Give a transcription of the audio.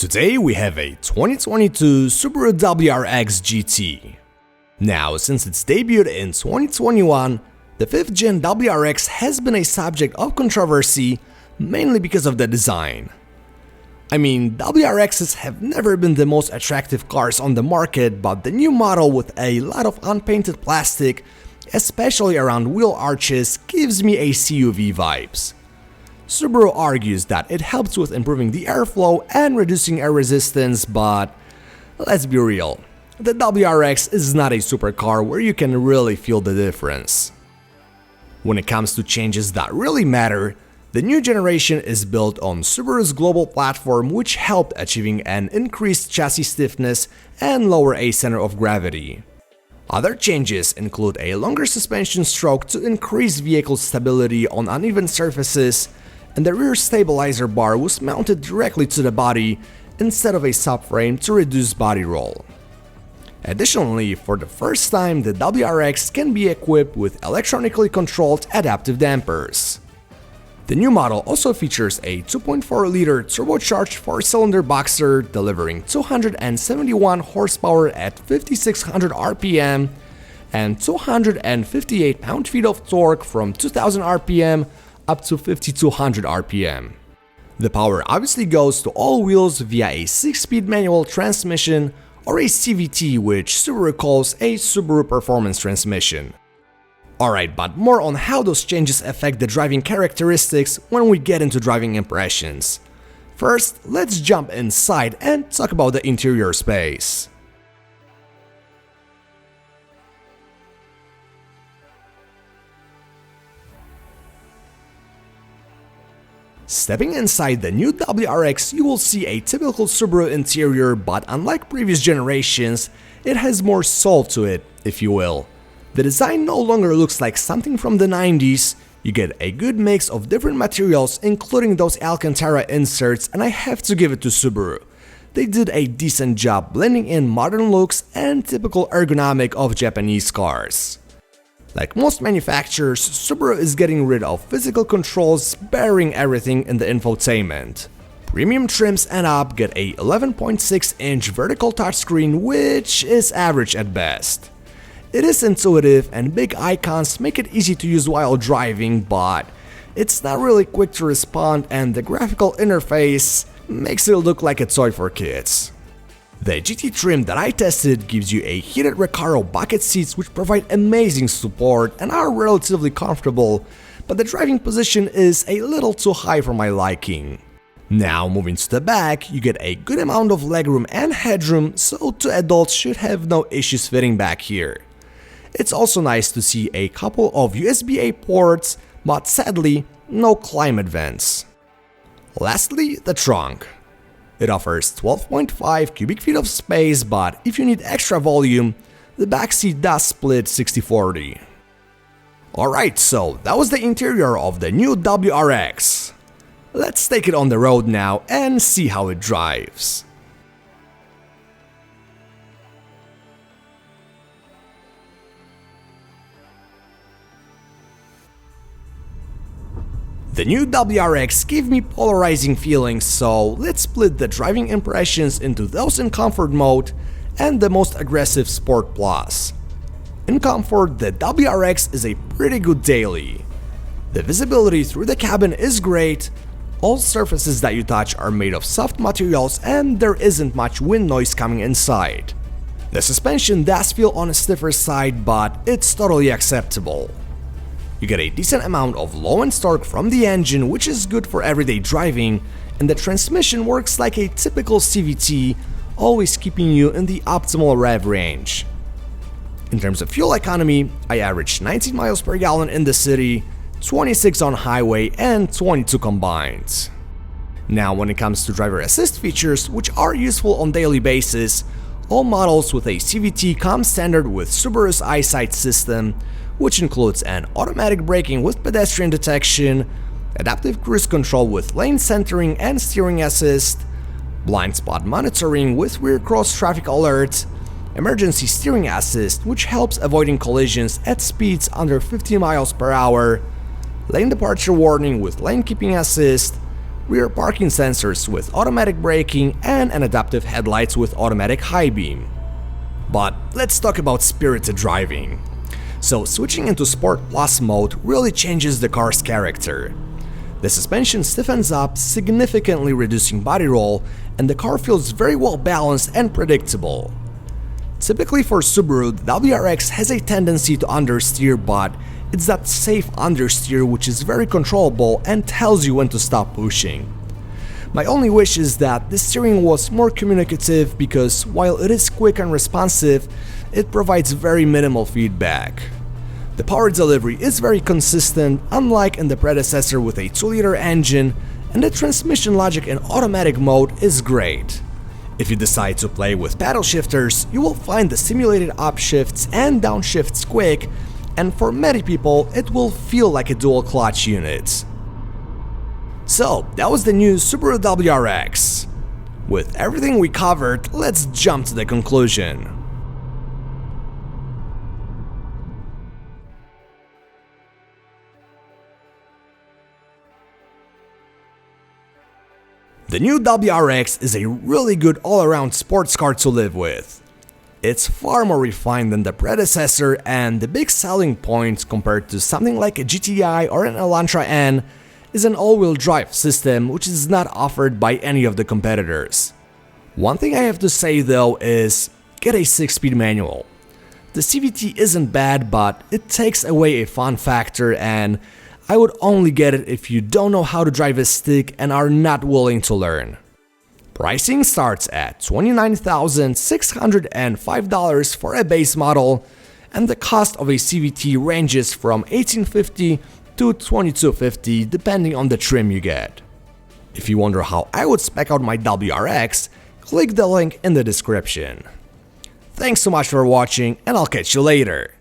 Today we have a 2022 Subaru WRX GT. Now, since its debut in 2021, the 5th gen WRX has been a subject of controversy, mainly because of the design. I mean, WRXs have never been the most attractive cars on the market, but the new model with a lot of unpainted plastic, especially around wheel arches, gives me a CUV vibes. Subaru argues that it helps with improving the airflow and reducing air resistance, but let's be real, the WRX is not a supercar where you can really feel the difference. When it comes to changes that really matter, the new generation is built on Subaru's global platform, which helped achieving an increased chassis stiffness and lower a center of gravity. Other changes include a longer suspension stroke to increase vehicle stability on uneven surfaces, and the rear stabilizer bar was mounted directly to the body instead of a subframe to reduce body roll. Additionally, for the first time, the WRX can be equipped with electronically controlled adaptive dampers. The new model also features a 2.4-liter turbocharged 4-cylinder boxer delivering 271 horsepower at 5600 RPM and 258 pound-feet of torque from 2000 RPM up to 5200 RPM. The power obviously goes to all wheels via a 6-speed manual transmission or a CVT, which Subaru calls a Subaru Performance Transmission. Alright, but more on how those changes affect the driving characteristics when we get into driving impressions. First, let's jump inside and talk about the interior space. Stepping inside the new WRX, you will see a typical Subaru interior, but unlike previous generations, it has more soul to it, if you will. The design no longer looks like something from the 90s, you get a good mix of different materials including those Alcantara inserts, and I have to give it to Subaru. They did a decent job blending in modern looks and typical ergonomic of Japanese cars. Like most manufacturers, Subaru is getting rid of physical controls, burying everything in the infotainment. Premium trims and up get a 11.6-inch vertical touchscreen, which is average at best. It is intuitive and big icons make it easy to use while driving, but it's not really quick to respond and the graphical interface makes it look like a toy for kids. The GT trim that I tested gives you a heated Recaro bucket seats which provide amazing support and are relatively comfortable, but the driving position is a little too high for my liking. Now moving to the back, you get a good amount of legroom and headroom, so two adults should have no issues fitting back here. It's also nice to see a couple of USB-A ports, but sadly, no climate vents. Lastly, the trunk. It offers 12.5 cubic feet of space, but if you need extra volume, the backseat does split 60-40. Alright, so that was the interior of the new WRX. Let's take it on the road now and see how it drives. The new WRX gave me polarizing feelings, so let's split the driving impressions into those in comfort mode and the most aggressive Sport Plus. In comfort, the WRX is a pretty good daily. The visibility through the cabin is great, all surfaces that you touch are made of soft materials and there isn't much wind noise coming inside. The suspension does feel on a stiffer side, but it's totally acceptable. You get a decent amount of low-end torque from the engine, which is good for everyday driving, and the transmission works like a typical CVT, always keeping you in the optimal rev range. In terms of fuel economy, I averaged 19 miles per gallon in the city, 26 on highway, and 22 combined. Now, when it comes to driver assist features, which are useful on daily basis, all models with a CVT come standard with Subaru's EyeSight system, which includes an automatic braking with pedestrian detection, adaptive cruise control with lane centering and steering assist, blind spot monitoring with rear cross traffic alert, emergency steering assist which helps avoiding collisions at speeds under 50 miles per hour, lane departure warning with lane keeping assist, rear parking sensors with automatic braking, and an adaptive headlights with automatic high beam. But let's talk about spirited driving. So switching into Sport Plus mode really changes the car's character. The suspension stiffens up, significantly reducing body roll, and the car feels very well balanced and predictable. Typically for Subaru, the WRX has a tendency to understeer, but it's that safe understeer which is very controllable and tells you when to stop pushing. My only wish is that the steering was more communicative, because while it is quick and responsive, it provides very minimal feedback. The power delivery is very consistent, unlike in the predecessor with a 2-liter engine, and the transmission logic in automatic mode is great. If you decide to play with paddle shifters, you will find the simulated upshifts and downshifts quick, and for many people it will feel like a dual clutch unit. So that was the new Subaru WRX. With everything we covered, let's jump to the conclusion. The new WRX is a really good all-around sports car to live with. It's far more refined than the predecessor, and the big selling point compared to something like a GTI or an Elantra N is an all-wheel drive system which is not offered by any of the competitors. One thing I have to say though is, get a 6-speed manual. The CVT isn't bad, but it takes away a fun factor, and I would only get it if you don't know how to drive a stick and are not willing to learn. Pricing starts at $29,605 for a base model, and the cost of a CVT ranges from $1,850 to $2,250 depending on the trim you get. If you wonder how I would spec out my WRX, click the link in the description. Thanks so much for watching, and I'll catch you later.